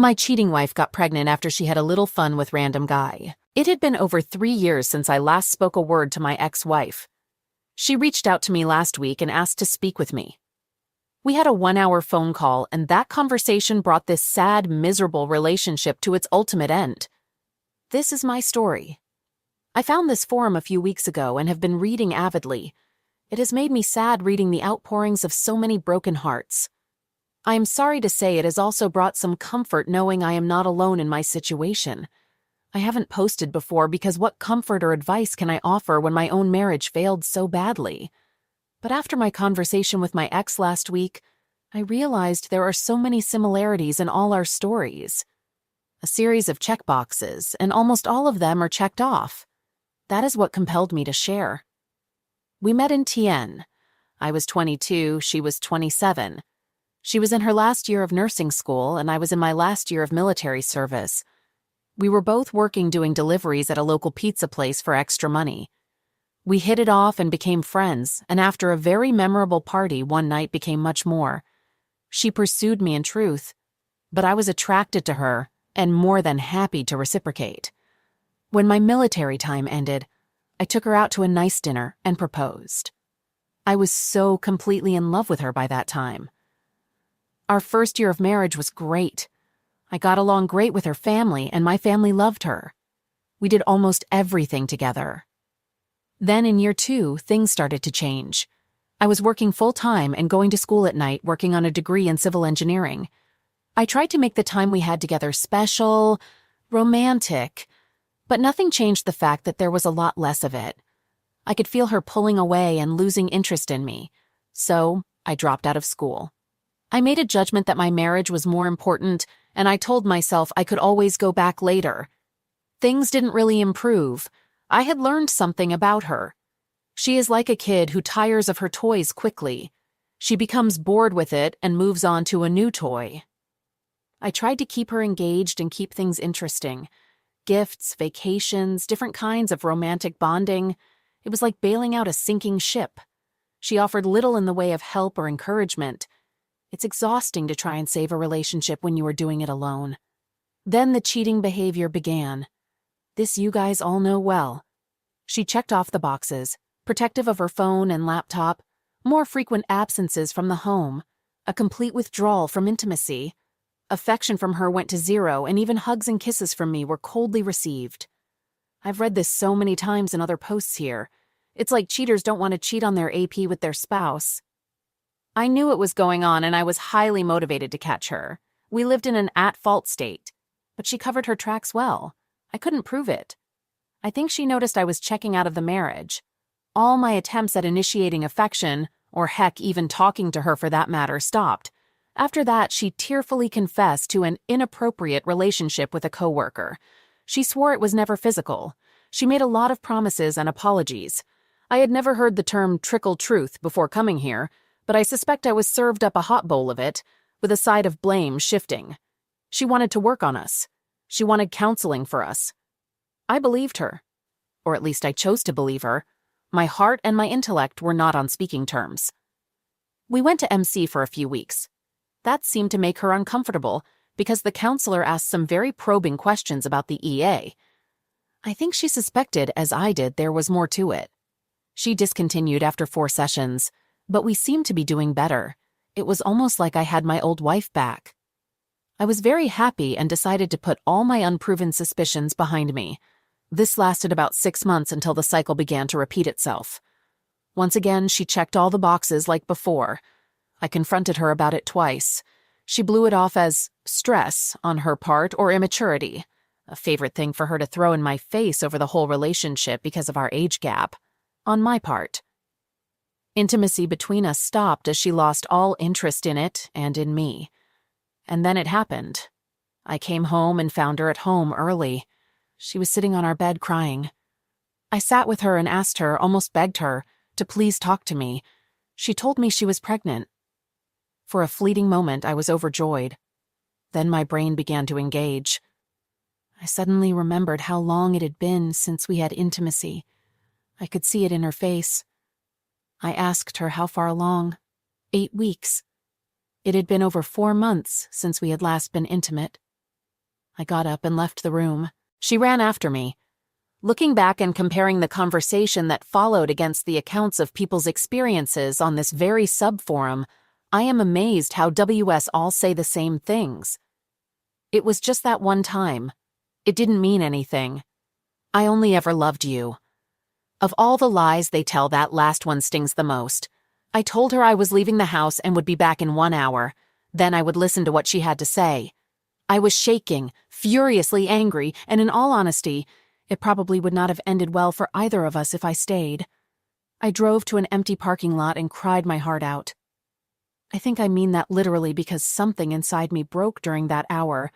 My cheating wife got pregnant after she had a little fun with random guy. It had been over 3 years since I last spoke a word to my ex-wife. She reached out to me last week and asked to speak with me. We had a 1-hour phone call, and that conversation brought this sad, miserable relationship to its ultimate end. This is my story. I found this forum a few weeks ago and have been reading avidly. It has made me sad reading the outpourings of so many broken hearts. I am sorry to say it has also brought some comfort knowing I am not alone in my situation. I haven't posted before because what comfort or advice can I offer when my own marriage failed so badly? But after my conversation with my ex last week, I realized there are so many similarities in all our stories. A series of checkboxes, and almost all of them are checked off. That is what compelled me to share. We met in TN. I was 22, she was 27. She was in her last year of nursing school, and I was in my last year of military service. We were both working doing deliveries at a local pizza place for extra money. We hit it off and became friends, and after a very memorable party one night became much more. She pursued me in truth, but I was attracted to her and more than happy to reciprocate. When my military time ended, I took her out to a nice dinner and proposed. I was so completely in love with her by that time. Our first year of marriage was great. I got along great with her family, and my family loved her. We did almost everything together. Then in year 2, things started to change. I was working full-time and going to school at night, working on a degree in civil engineering. I tried to make the time we had together special, romantic, but nothing changed the fact that there was a lot less of it. I could feel her pulling away and losing interest in me, so I dropped out of school. I made a judgment that my marriage was more important, and I told myself I could always go back later. Things didn't really improve. I had learned something about her. She is like a kid who tires of her toys quickly. She becomes bored with it and moves on to a new toy. I tried to keep her engaged and keep things interesting. Gifts, vacations, different kinds of romantic bonding. It was like bailing out a sinking ship. She offered little in the way of help or encouragement. It's exhausting to try and save a relationship when you are doing it alone. Then the cheating behavior began. This you guys all know well. She checked off the boxes, protective of her phone and laptop, more frequent absences from the home, a complete withdrawal from intimacy. Affection from her went to 0, and even hugs and kisses from me were coldly received. I've read this so many times in other posts here. It's like cheaters don't want to cheat on their AP with their spouse. I knew what was going on, and I was highly motivated to catch her. We lived in an at-fault state, but she covered her tracks well. I couldn't prove it. I think she noticed I was checking out of the marriage. All my attempts at initiating affection, or heck, even talking to her for that matter, stopped. After that, she tearfully confessed to an inappropriate relationship with a coworker. She swore it was never physical. She made a lot of promises and apologies. I had never heard the term trickle truth before coming here, but I suspect I was served up a hot bowl of it, with a side of blame shifting. She wanted to work on us. She wanted counseling for us. I believed her. Or at least I chose to believe her. My heart and my intellect were not on speaking terms. We went to MC for a few weeks. That seemed to make her uncomfortable, because the counselor asked some very probing questions about the EA. I think she suspected, as I did, there was more to it. She discontinued after 4 sessions, but we seemed to be doing better. It was almost like I had my old wife back. I was very happy and decided to put all my unproven suspicions behind me. This lasted about 6 months until the cycle began to repeat itself. Once again, she checked all the boxes like before. I confronted her about it twice. She blew it off as stress on her part or immaturity, a favorite thing for her to throw in my face over the whole relationship because of our age gap, on my part. Intimacy between us stopped as she lost all interest in it and in me. And then it happened. I came home and found her at home early. She was sitting on our bed crying. I sat with her and asked her, almost begged her, to please talk to me. She told me she was pregnant. For a fleeting moment, I was overjoyed. Then my brain began to engage. I suddenly remembered how long it had been since we had intimacy. I could see it in her face. I asked her how far along. 8 weeks. It had been over 4 months since we had last been intimate. I got up and left the room. She ran after me. Looking back and comparing the conversation that followed against the accounts of people's experiences on this very subforum, I am amazed how WS all say the same things. It was just that one time. It didn't mean anything. I only ever loved you. Of all the lies they tell, that last one stings the most. I told her I was leaving the house and would be back in 1 hour. Then I would listen to what she had to say. I was shaking, furiously angry, and in all honesty, it probably would not have ended well for either of us if I stayed. I drove to an empty parking lot and cried my heart out. I think I mean that literally because something inside me broke during that hour.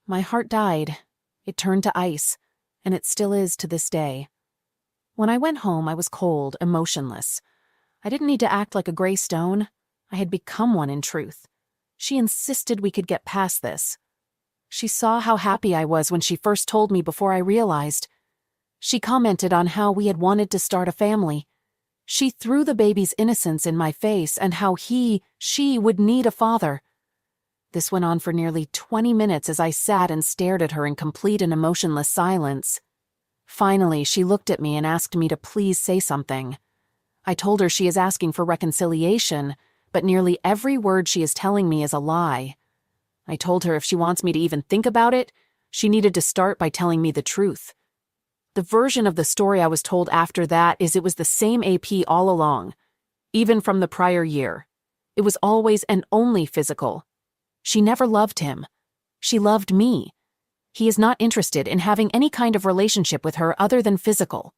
My heart died. It turned to ice, and it still is to this day. When I went home, I was cold, emotionless. I didn't need to act like a gray stone. I had become one in truth. She insisted we could get past this. She saw how happy I was when she first told me before I realized. She commented on how we had wanted to start a family. She threw the baby's innocence in my face and how she would need a father. This went on for nearly 20 minutes as I sat and stared at her in complete and emotionless silence. Finally, she looked at me and asked me to please say something. I told her she is asking for reconciliation, but nearly every word she is telling me is a lie. I told her if she wants me to even think about it, she needed to start by telling me the truth. The version of the story I was told after that is it was the same AP all along, even from the prior year. It was always and only physical. She never loved him. She loved me. He is not interested in having any kind of relationship with her other than physical.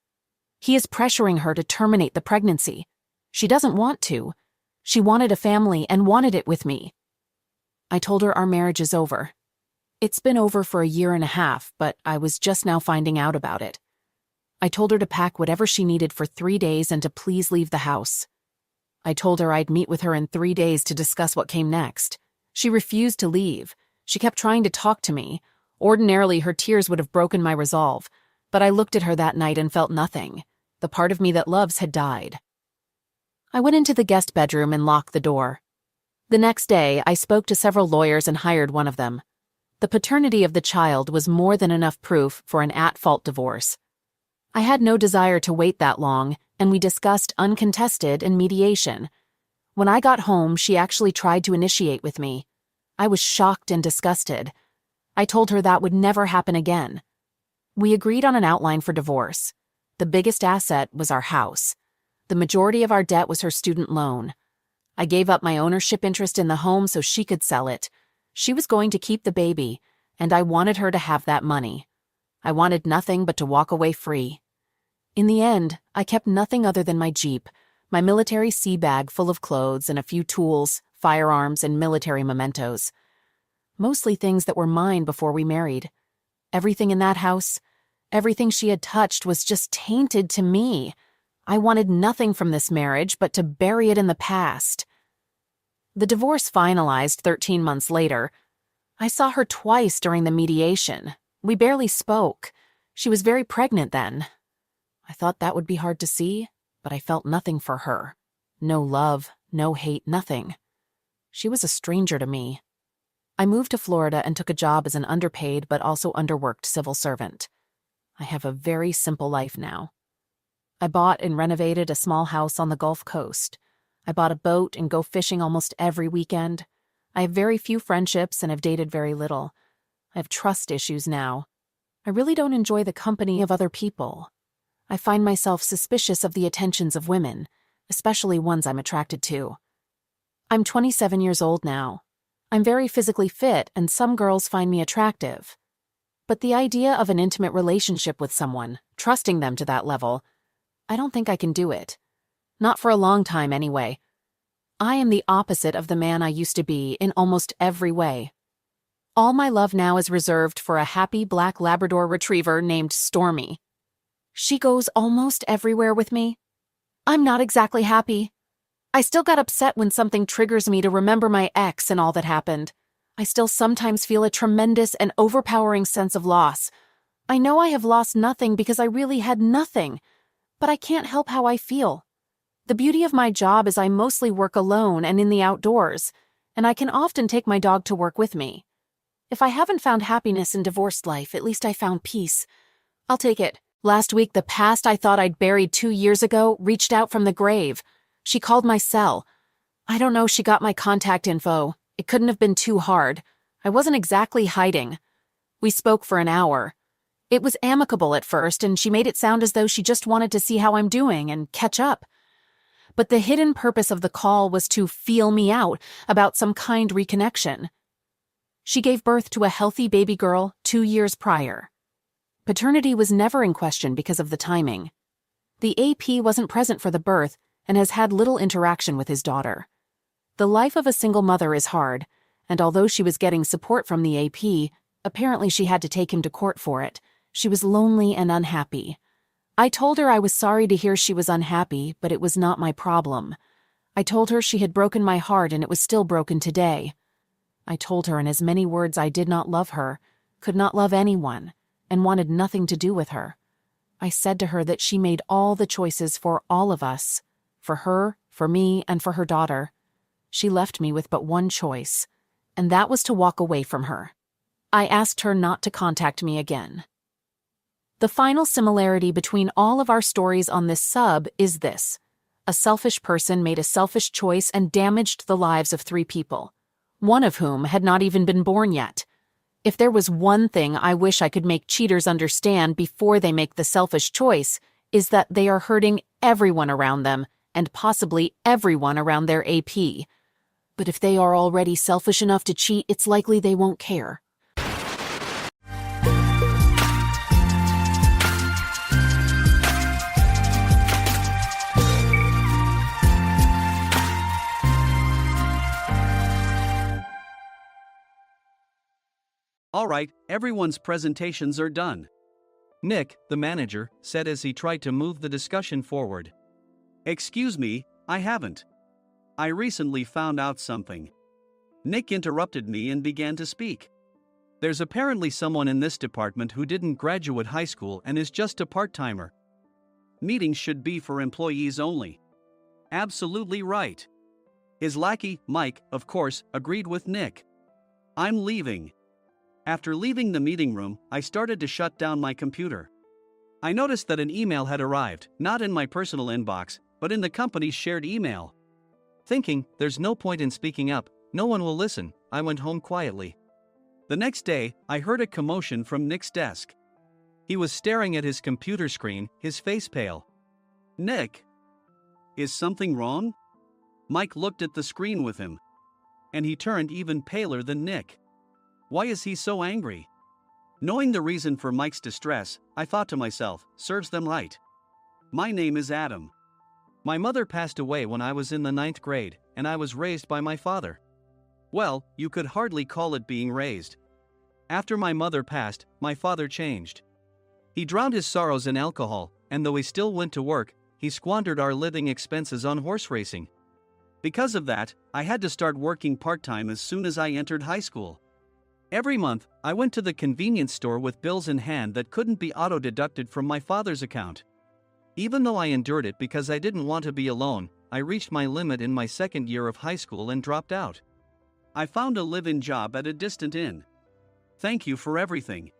He is pressuring her to terminate the pregnancy. She doesn't want to. She wanted a family and wanted it with me. I told her our marriage is over. It's been over for 1.5 years, but I was just now finding out about it. I told her to pack whatever she needed for 3 days and to please leave the house. I told her I'd meet with her in 3 days to discuss what came next. She refused to leave. She kept trying to talk to me. Ordinarily, her tears would have broken my resolve, but I looked at her that night and felt nothing. The part of me that loves had died. I went into the guest bedroom and locked the door. The next day, I spoke to several lawyers and hired one of them. The paternity of the child was more than enough proof for an at-fault divorce. I had no desire to wait that long, and we discussed uncontested and mediation. When I got home, she actually tried to initiate with me. I was shocked and disgusted. I told her that would never happen again. We agreed on an outline for divorce. The biggest asset was our house. The majority of our debt was her student loan. I gave up my ownership interest in the home so she could sell it. She was going to keep the baby, and I wanted her to have that money. I wanted nothing but to walk away free. In the end, I kept nothing other than my Jeep, my military sea bag full of clothes and a few tools, firearms, and military mementos. Mostly things that were mine before we married. Everything in that house, everything she had touched was just tainted to me. I wanted nothing from this marriage but to bury it in the past. The divorce finalized 13 months later. I saw her twice during the mediation. We barely spoke. She was very pregnant then. I thought that would be hard to see, but I felt nothing for her. No love, no hate, nothing. She was a stranger to me. I moved to Florida and took a job as an underpaid but also underworked civil servant. I have a very simple life now. I bought and renovated a small house on the Gulf Coast. I bought a boat and go fishing almost every weekend. I have very few friendships and have dated very little. I have trust issues now. I really don't enjoy the company of other people. I find myself suspicious of the attentions of women, especially ones I'm attracted to. I'm 27 years old now. I'm very physically fit and some girls find me attractive. But the idea of an intimate relationship with someone, trusting them to that level, I don't think I can do it. Not for a long time anyway. I am the opposite of the man I used to be in almost every way. All my love now is reserved for a happy black Labrador retriever named Stormy. She goes almost everywhere with me. I'm not exactly happy. I still got upset when something triggers me to remember my ex and all that happened. I still sometimes feel a tremendous and overpowering sense of loss. I know I have lost nothing because I really had nothing, but I can't help how I feel. The beauty of my job is I mostly work alone and in the outdoors, and I can often take my dog to work with me. If I haven't found happiness in divorced life, at least I found peace. I'll take it. Last week, the past I thought I'd buried 2 years ago reached out from the grave. She called my cell. I don't know, she got my contact info. It couldn't have been too hard. I wasn't exactly hiding. We spoke for an hour. It was amicable at first, and she made it sound as though she just wanted to see how I'm doing and catch up. But the hidden purpose of the call was to feel me out about some kind reconnection. She gave birth to a healthy baby girl 2 years prior. Paternity was never in question because of the timing. The AP wasn't present for the birth and has had little interaction with his daughter. The life of a single mother is hard, and although she was getting support from the AP, apparently she had to take him to court for it. She was lonely and unhappy. I told her I was sorry to hear she was unhappy, but it was not my problem. I told her she had broken my heart and it was still broken today. I told her in as many words I did not love her, could not love anyone, and wanted nothing to do with her. I said to her that she made all the choices for all of us, for her, for me, and for her daughter. She left me with but one choice, and that was to walk away from her. I asked her not to contact me again. The final similarity between all of our stories on this sub is this. A selfish person made a selfish choice and damaged the lives of 3 people, one of whom had not even been born yet. If there was one thing I wish I could make cheaters understand before they make the selfish choice, is that they are hurting everyone around them and possibly everyone around their AP. But if they are already selfish enough to cheat, it's likely they won't care. Alright, everyone's presentations are done. Nick, the manager, said as he tried to move the discussion forward. Excuse me, I haven't. I recently found out something. Nick interrupted me and began to speak. There's apparently someone in this department who didn't graduate high school and is just a part-timer. Meetings should be for employees only. Absolutely right. His lackey, Mike, of course, agreed with Nick. I'm leaving. After leaving the meeting room, I started to shut down my computer. I noticed that an email had arrived, not in my personal inbox, but in the company's shared email. Thinking, there's no point in speaking up, no one will listen, I went home quietly. The next day, I heard a commotion from Nick's desk. He was staring at his computer screen, his face pale. Nick! Is something wrong? Mike looked at the screen with him. And he turned even paler than Nick. Why is he so angry? Knowing the reason for Mike's distress, I thought to myself, serves them right. My name is Adam. My mother passed away when I was in the 9th grade, and I was raised by my father. Well, you could hardly call it being raised. After my mother passed, my father changed. He drowned his sorrows in alcohol, and though he still went to work, he squandered our living expenses on horse racing. Because of that, I had to start working part-time as soon as I entered high school. Every month, I went to the convenience store with bills in hand that couldn't be auto-deducted from my father's account. Even though I endured it because I didn't want to be alone, I reached my limit in my 2nd year of high school and dropped out. I found a live-in job at a distant inn. Thank you for everything.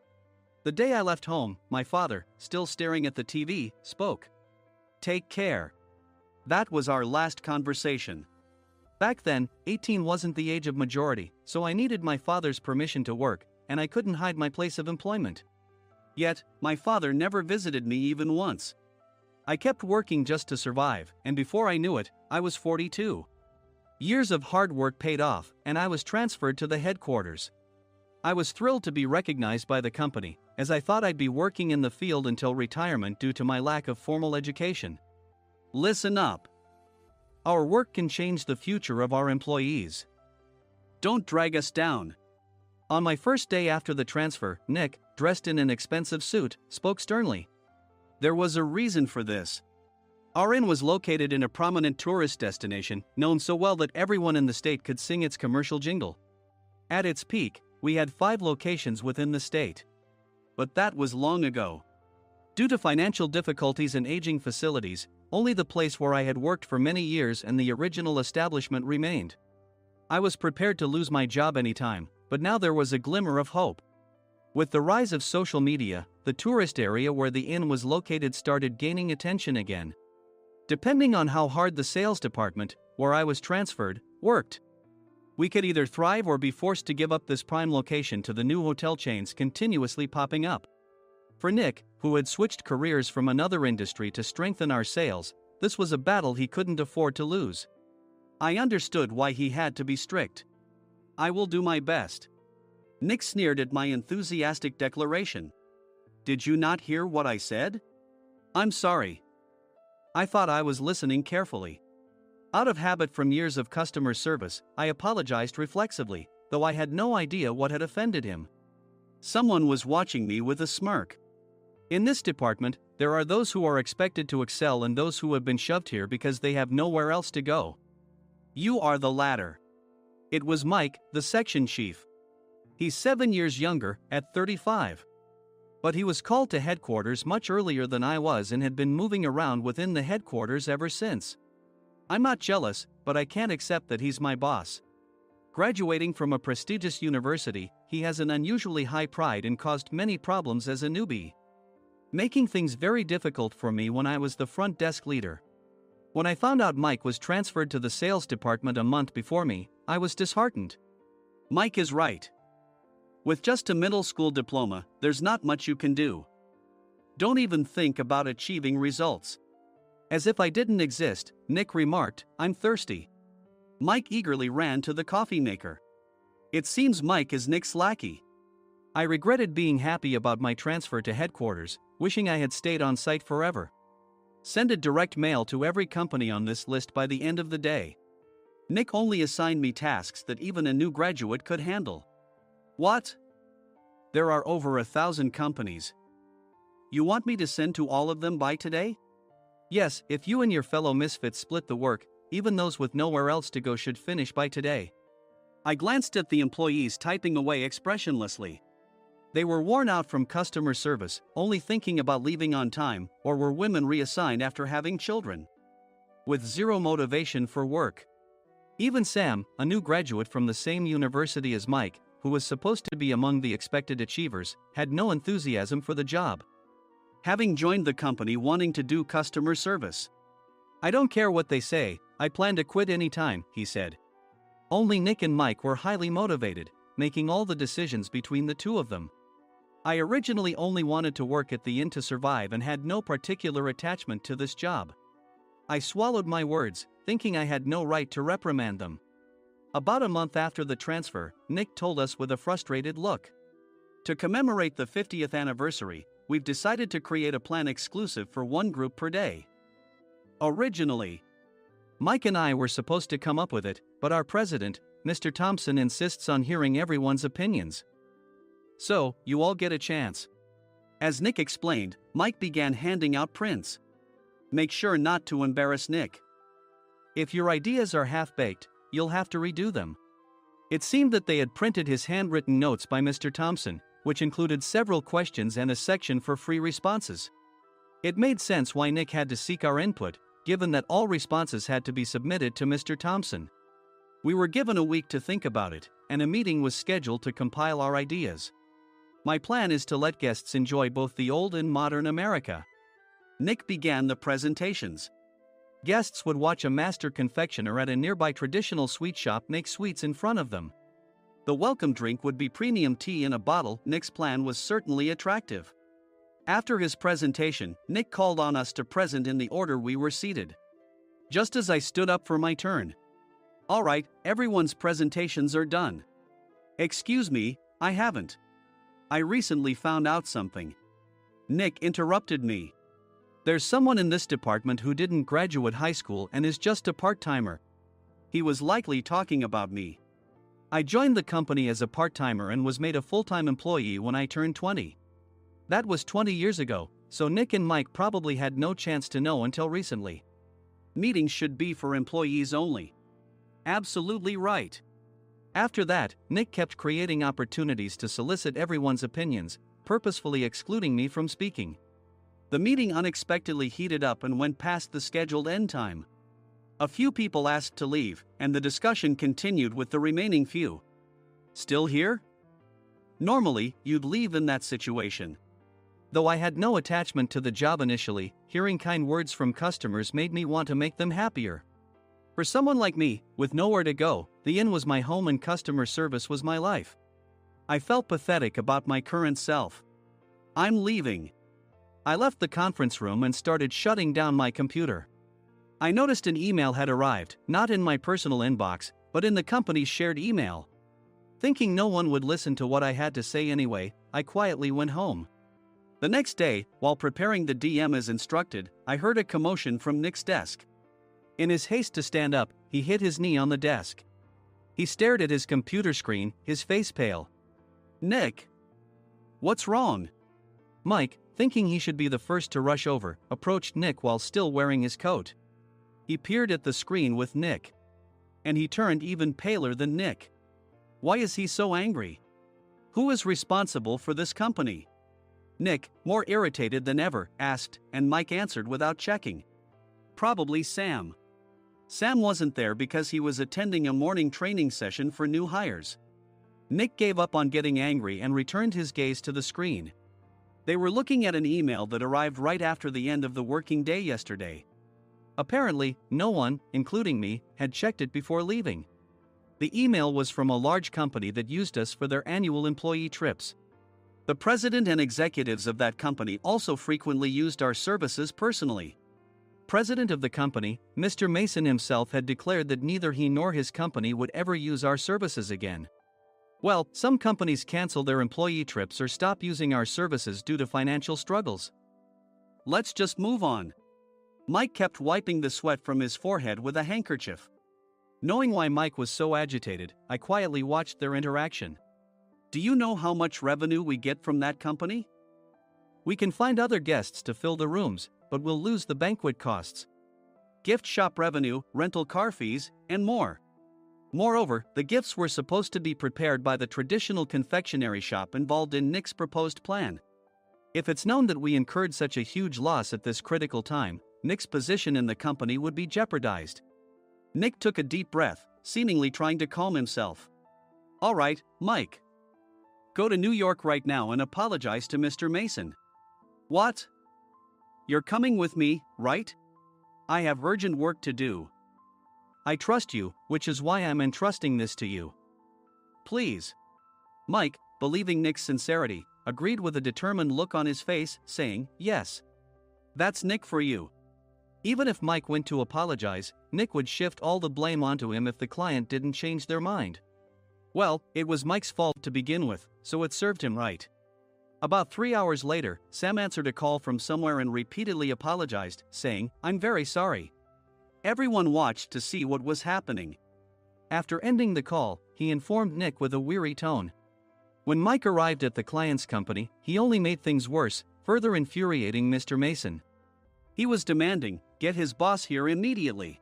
The day I left home, my father, still staring at the TV, spoke. Take care. That was our last conversation. Back then, 18 wasn't the age of majority, so I needed my father's permission to work, and I couldn't hide my place of employment. Yet, my father never visited me even once. I kept working just to survive, and before I knew it, I was 42. Years of hard work paid off, and I was transferred to the headquarters. I was thrilled to be recognized by the company, as I thought I'd be working in the field until retirement due to my lack of formal education. Listen up. Our work can change the future of our employees. Don't drag us down. On my first day after the transfer, Nick, dressed in an expensive suit, spoke sternly. There was a reason for this. Our inn was located in a prominent tourist destination, known so well that everyone in the state could sing its commercial jingle. At its peak, we had 5 locations within the state. But that was long ago. Due to financial difficulties and aging facilities, only the place where I had worked for many years and the original establishment remained. I was prepared to lose my job anytime, but now there was a glimmer of hope. With the rise of social media, the tourist area where the inn was located started gaining attention again. Depending on how hard the sales department, where I was transferred, worked, we could either thrive or be forced to give up this prime location to the new hotel chains continuously popping up. For Nick, who had switched careers from another industry to strengthen our sales, this was a battle he couldn't afford to lose. I understood why he had to be strict. "I will do my best." Nick sneered at my enthusiastic declaration. "Did you not hear what I said?" "I'm sorry." I thought I was listening carefully. Out of habit from years of customer service, I apologized reflexively, though I had no idea what had offended him. Someone was watching me with a smirk. In this department, there are those who are expected to excel and those who have been shoved here because they have nowhere else to go. You are the latter. It was Mike, the section chief. He's 7 years younger, at 35. But he was called to headquarters much earlier than I was and had been moving around within the headquarters ever since. I'm not jealous, but I can't accept that he's my boss. Graduating from a prestigious university, he has an unusually high pride and caused many problems as a newbie, making things very difficult for me when I was the front desk leader. When I found out Mike was transferred to the sales department a month before me, I was disheartened. Mike is right. With just a middle school diploma, there's not much you can do. Don't even think about achieving results. As if I didn't exist, Nick remarked, "I'm thirsty." Mike eagerly ran to the coffee maker. It seems Mike is Nick's lackey. I regretted being happy about my transfer to headquarters, wishing I had stayed on site forever. Send a direct mail to every company on this list by the end of the day. Nick only assigned me tasks that even a new graduate could handle. What? There are over 1,000 companies. You want me to send to all of them by today? Yes, if you and your fellow misfits split the work, even those with nowhere else to go should finish by today. I glanced at the employees typing away expressionlessly. They were worn out from customer service, only thinking about leaving on time, or were women reassigned after having children, with zero motivation for work. Even Sam, a new graduate from the same university as Mike, who was supposed to be among the expected achievers, had no enthusiasm for the job, having joined the company wanting to do customer service. "I don't care what they say, I plan to quit any time," he said. Only Nick and Mike were highly motivated, making all the decisions between the two of them. I originally only wanted to work at the inn to survive and had no particular attachment to this job. I swallowed my words, thinking I had no right to reprimand them. About a month after the transfer, Nick told us with a frustrated look, "To commemorate the 50th anniversary, we've decided to create a plan exclusive for one group per day." Originally, Mike and I were supposed to come up with it, but our president, Mr. Thompson, insists on hearing everyone's opinions. "So, you all get a chance." As Nick explained, Mike began handing out prints. "Make sure not to embarrass Nick. If your ideas are half-baked, you'll have to redo them." It seemed that they had printed his handwritten notes by Mr. Thompson, which included several questions and a section for free responses. It made sense why Nick had to seek our input, given that all responses had to be submitted to Mr. Thompson. We were given a week to think about it, and a meeting was scheduled to compile our ideas. My plan is to let guests enjoy both the old and modern America. Nick began the presentations. Guests would watch a master confectioner at a nearby traditional sweet shop make sweets in front of them. The welcome drink would be premium tea in a bottle. Nick's plan was certainly attractive. After his presentation, Nick called on us to present in the order we were seated. Just as I stood up for my turn. "All right, everyone's presentations are done." "Excuse me, I haven't. I recently found out something." Nick interrupted me. "There's someone in this department who didn't graduate high school and is just a part-timer." He was likely talking about me. I joined the company as a part-timer and was made a full-time employee when I turned 20. That was 20 years ago, so Nick and Mike probably had no chance to know until recently. Meetings should be for employees only. Absolutely right. After that, Nick kept creating opportunities to solicit everyone's opinions, purposefully excluding me from speaking. The meeting unexpectedly heated up and went past the scheduled end time. A few people asked to leave, and the discussion continued with the remaining few. Still here? Normally, you'd leave in that situation. Though I had no attachment to the job initially, hearing kind words from customers made me want to make them happier. For someone like me, with nowhere to go, the inn was my home and customer service was my life. I felt pathetic about my current self. I'm leaving. I left the conference room and started shutting down my computer. I noticed an email had arrived, not in my personal inbox, but in the company's shared email. Thinking no one would listen to what I had to say anyway, I quietly went home. The next day, while preparing the DM as instructed, I heard a commotion from Nick's desk. In his haste to stand up, he hit his knee on the desk. He stared at his computer screen, his face pale. "Nick? What's wrong?" Mike, thinking he should be the first to rush over, approached Nick while still wearing his coat. He peered at the screen with Nick. And he turned even paler than Nick. Why is he so angry? Who is responsible for this company? Nick, more irritated than ever, asked, and Mike answered without checking. Probably Sam. Sam wasn't there because he was attending a morning training session for new hires. Nick gave up on getting angry and returned his gaze to the screen. They were looking at an email that arrived right after the end of the working day yesterday. Apparently, no one, including me, had checked it before leaving. The email was from a large company that used us for their annual employee trips. The president and executives of that company also frequently used our services personally. President of the company, Mr. Mason himself, had declared that neither he nor his company would ever use our services again. Well, some companies cancel their employee trips or stop using our services due to financial struggles. Let's just move on. Mike kept wiping the sweat from his forehead with a handkerchief. Knowing why Mike was so agitated, I quietly watched their interaction. Do you know how much revenue we get from that company? We can find other guests to fill the rooms, but we'll lose the banquet costs, gift shop revenue, rental car fees, and more. Moreover, the gifts were supposed to be prepared by the traditional confectionery shop involved in Nick's proposed plan. If it's known that we incurred such a huge loss at this critical time, Nick's position in the company would be jeopardized. Nick took a deep breath, seemingly trying to calm himself. All right, Mike. Go to New York right now and apologize to Mr. Mason. What? You're coming with me, right? I have urgent work to do. I trust you, which is why I'm entrusting this to you. Please. Mike, believing Nick's sincerity, agreed with a determined look on his face, saying, yes. That's Nick for you. Even if Mike went to apologize, Nick would shift all the blame onto him if the client didn't change their mind. Well, it was Mike's fault to begin with, so it served him right. About 3 hours later, Sam answered a call from somewhere and repeatedly apologized, saying, I'm very sorry. Everyone watched to see what was happening. After ending the call, he informed Nick with a weary tone. When Mike arrived at the client's company, he only made things worse, further infuriating Mr. Mason. He was demanding, get his boss here immediately.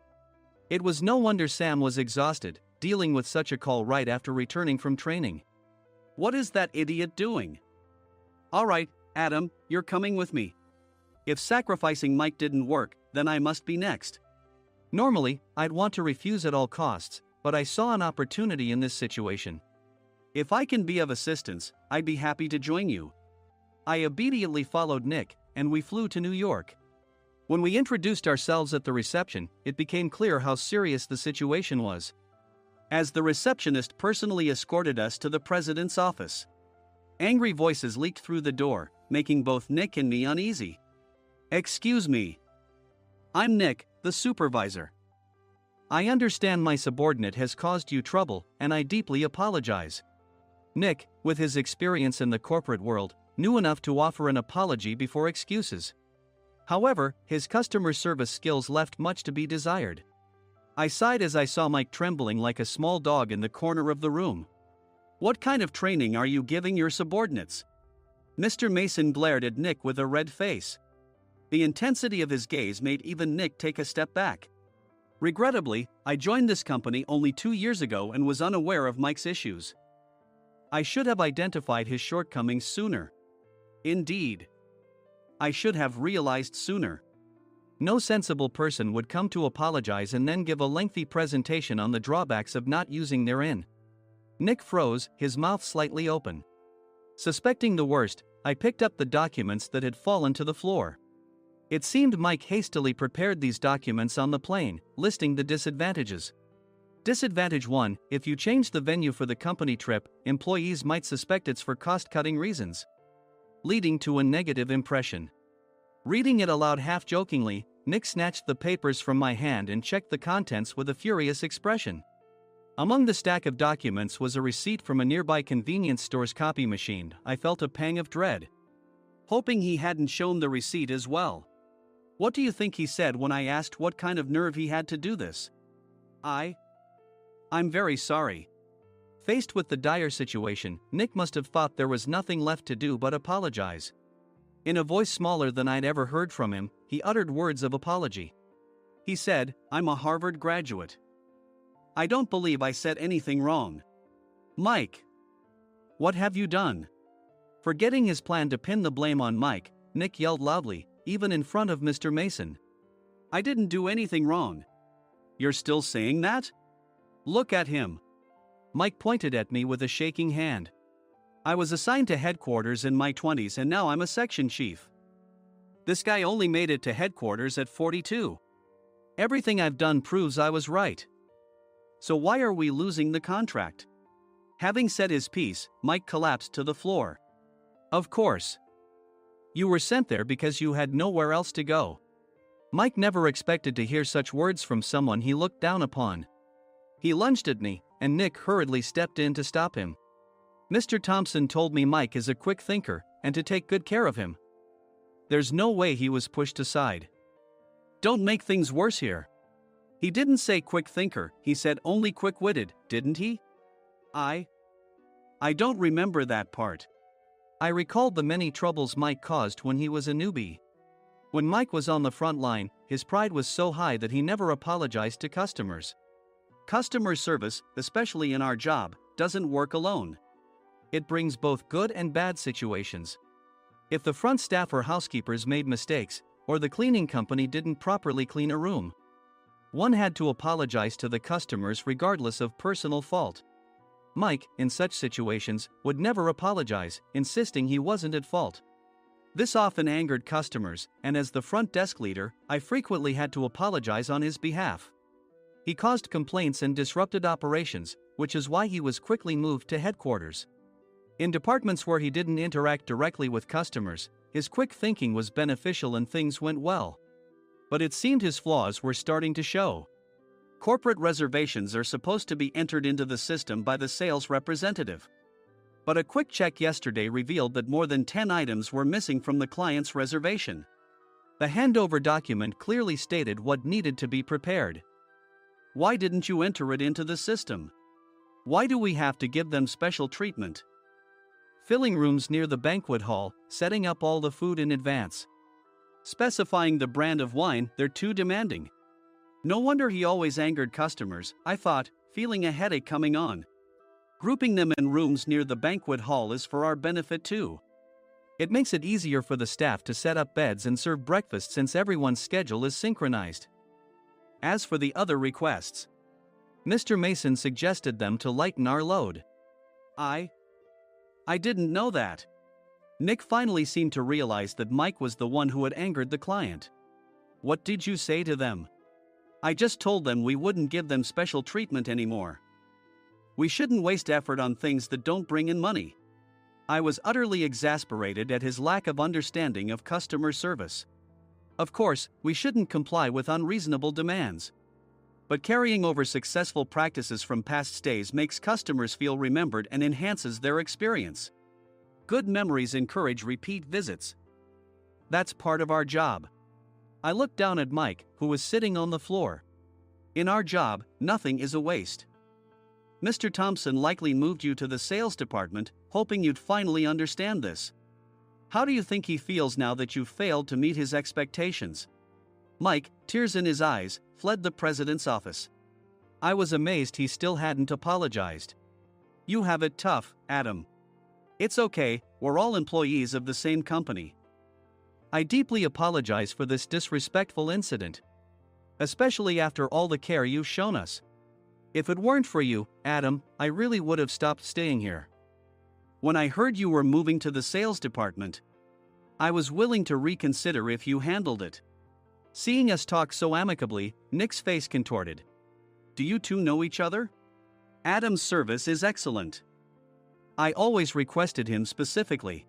It was no wonder Sam was exhausted, dealing with such a call right after returning from training. What is that idiot doing? All right, Adam, you're coming with me. If sacrificing Mike didn't work, then I must be next. Normally, I'd want to refuse at all costs, but I saw an opportunity in this situation. If I can be of assistance, I'd be happy to join you. I immediately followed Nick, and we flew to New York. When we introduced ourselves at the reception, it became clear how serious the situation was. As the receptionist personally escorted us to the president's office. Angry voices leaked through the door, making both Nick and me uneasy. Excuse me. I'm Nick, the supervisor. I understand my subordinate has caused you trouble, and I deeply apologize. Nick, with his experience in the corporate world, knew enough to offer an apology before excuses. However, his customer service skills left much to be desired. I sighed as I saw Mike trembling like a small dog in the corner of the room. What kind of training are you giving your subordinates? Mr. Mason glared at Nick with a red face. The intensity of his gaze made even Nick take a step back. Regrettably, I joined this company only 2 years ago and was unaware of Mike's issues. I should have identified his shortcomings sooner. Indeed. I should have realized sooner. No sensible person would come to apologize and then give a lengthy presentation on the drawbacks of not using their inn. Nick froze, his mouth slightly open. Suspecting the worst, I picked up the documents that had fallen to the floor. It seemed Mike hastily prepared these documents on the plane, listing the disadvantages. Disadvantage 1: if you change the venue for the company trip, employees might suspect it's for cost-cutting reasons, leading to a negative impression. Reading it aloud half-jokingly, Nick snatched the papers from my hand and checked the contents with a furious expression. Among the stack of documents was a receipt from a nearby convenience store's copy machine. I felt a pang of dread, hoping he hadn't shown the receipt as well. What do you think he said when I asked what kind of nerve he had to do this? I'm very sorry. Faced with the dire situation, Nick must have thought there was nothing left to do but apologize. In a voice smaller than I'd ever heard from him, he uttered words of apology. He said, "I'm a Harvard graduate. I don't believe I said anything wrong." Mike! What have you done? Forgetting his plan to pin the blame on Mike, Nick yelled loudly, even in front of Mr. Mason. "I didn't do anything wrong." "You're still saying that? Look at him." Mike pointed at me with a shaking hand. "I was assigned to headquarters in my 20s and now I'm a section chief. This guy only made it to headquarters at 42. Everything I've done proves I was right. So why are we losing the contract?" Having said his piece, Mike collapsed to the floor. "Of course. You were sent there because you had nowhere else to go." Mike never expected to hear such words from someone he looked down upon. He lunged at me, and Nick hurriedly stepped in to stop him. "Mr. Thompson told me Mike is a quick thinker, and to take good care of him." There's no way he was pushed aside. "Don't make things worse here. He didn't say quick thinker, he said only quick-witted, didn't he?" I don't remember that part." I recalled the many troubles Mike caused when he was a newbie. When Mike was on the front line, his pride was so high that he never apologized to customers. Customer service, especially in our job, doesn't work alone. It brings both good and bad situations. If the front staff or housekeepers made mistakes, or the cleaning company didn't properly clean a room, one had to apologize to the customers regardless of personal fault. Mike, in such situations, would never apologize, insisting he wasn't at fault. This often angered customers, and as the front desk leader, I frequently had to apologize on his behalf. He caused complaints and disrupted operations, which is why he was quickly moved to headquarters. In departments where he didn't interact directly with customers, his quick thinking was beneficial and things went well. But it seemed his flaws were starting to show. Corporate reservations are supposed to be entered into the system by the sales representative. But a quick check yesterday revealed that more than 10 items were missing from the client's reservation. The handover document clearly stated what needed to be prepared. Why didn't you enter it into the system? Why do we have to give them special treatment? Filling rooms near the banquet hall, setting up all the food in advance. Specifying the brand of wine, they're too demanding. No wonder he always angered customers, I thought, feeling a headache coming on. Grouping them in rooms near the banquet hall is for our benefit too. It makes it easier for the staff to set up beds and serve breakfast since everyone's schedule is synchronized. As for the other requests, Mr. Mason suggested them to lighten our load. I didn't know that. Nick finally seemed to realize that Mike was the one who had angered the client. What did you say to them? I just told them we wouldn't give them special treatment anymore. We shouldn't waste effort on things that don't bring in money. I was utterly exasperated at his lack of understanding of customer service. Of course, we shouldn't comply with unreasonable demands. But carrying over successful practices from past stays makes customers feel remembered and enhances their experience. Good memories encourage repeat visits. That's part of our job. I looked down at Mike, who was sitting on the floor. In our job, nothing is a waste. Mr. Thompson likely moved you to the sales department, hoping you'd finally understand this. How do you think he feels now that you've failed to meet his expectations? Mike, tears in his eyes, fled the president's office. I was amazed he still hadn't apologized. You have it tough, Adam. It's okay, we're all employees of the same company. I deeply apologize for this disrespectful incident. Especially after all the care you've shown us. If it weren't for you, Adam, I really would have stopped staying here. When I heard you were moving to the sales department, I was willing to reconsider if you handled it. Seeing us talk so amicably, Nick's face contorted. Do you two know each other? Adam's service is excellent. I always requested him specifically.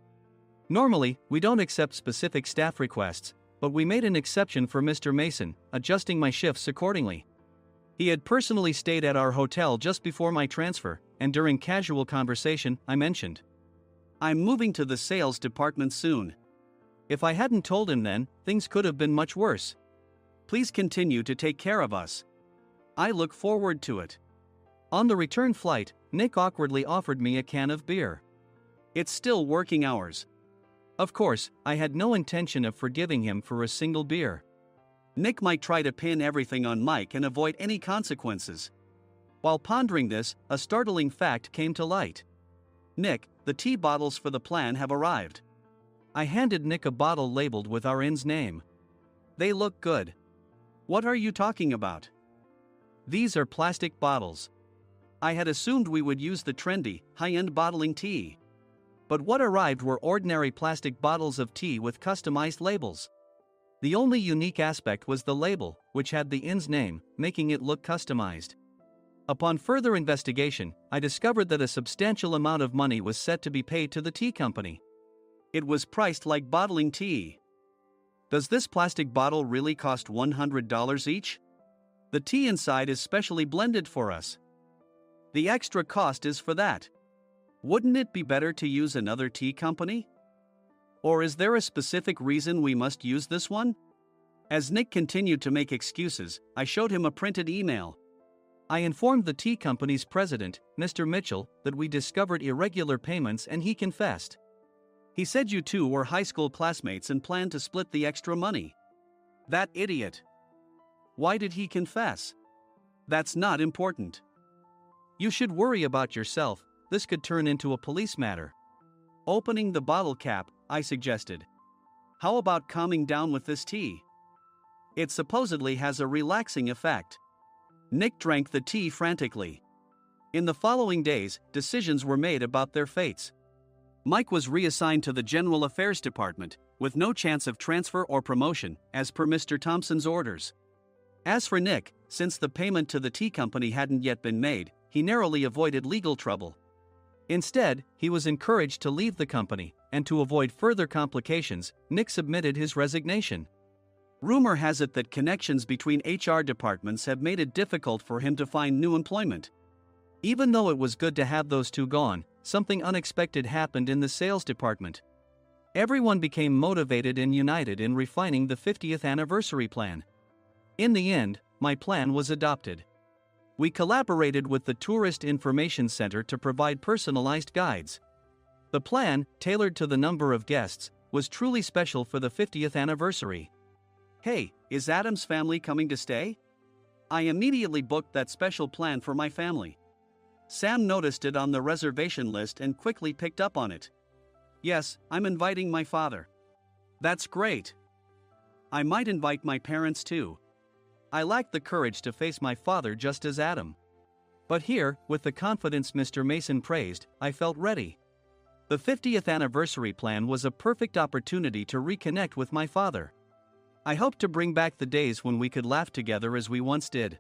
Normally, we don't accept specific staff requests, but we made an exception for Mr. Mason, adjusting my shifts accordingly. He had personally stayed at our hotel just before my transfer, and during casual conversation, I mentioned, I'm moving to the sales department soon. If I hadn't told him then, things could have been much worse. Please continue to take care of us. I look forward to it. On the return flight, Nick awkwardly offered me a can of beer. It's still working hours. Of course, I had no intention of forgiving him for a single beer. Nick might try to pin everything on Mike and avoid any consequences. While pondering this, a startling fact came to light. Nick, the tea bottles for the plan have arrived. I handed Nick a bottle labeled with our inn's name. They look good. What are you talking about? These are plastic bottles. I had assumed we would use the trendy, high-end bottling tea. But what arrived were ordinary plastic bottles of tea with customized labels. The only unique aspect was the label, which had the inn's name, making it look customized. Upon further investigation, I discovered that a substantial amount of money was set to be paid to the tea company. It was priced like bottling tea. Does this plastic bottle really cost $100 each? The tea inside is specially blended for us. The extra cost is for that. Wouldn't it be better to use another tea company? Or is there a specific reason we must use this one? As Nick continued to make excuses, I showed him a printed email. I informed the tea company's president, Mr. Mitchell, that we discovered irregular payments and he confessed. He said you two were high school classmates and planned to split the extra money. That idiot. Why did he confess? That's not important. You should worry about yourself, this could turn into a police matter. Opening the bottle cap, I suggested. How about calming down with this tea? It supposedly has a relaxing effect. Nick drank the tea frantically. In the following days, decisions were made about their fates. Mike was reassigned to the General Affairs Department, with no chance of transfer or promotion, as per Mr. Thompson's orders. As for Nick, since the payment to the tea company hadn't yet been made, he narrowly avoided legal trouble. Instead, he was encouraged to leave the company, and to avoid further complications, Nick submitted his resignation. Rumor has it that connections between HR departments have made it difficult for him to find new employment. Even though it was good to have those two gone, something unexpected happened in the sales department. Everyone became motivated and united in refining the 50th anniversary plan. In the end, my plan was adopted. We collaborated with the Tourist Information Center to provide personalized guides. The plan, tailored to the number of guests, was truly special for the 50th anniversary. Hey, is Adam's family coming to stay? I immediately booked that special plan for my family. Sam noticed it on the reservation list and quickly picked up on it. Yes, I'm inviting my father. That's great. I might invite my parents too. I lacked the courage to face my father just as Adam. But here, with the confidence Mr. Mason praised, I felt ready. The 50th anniversary plan was a perfect opportunity to reconnect with my father. I hoped to bring back the days when we could laugh together as we once did.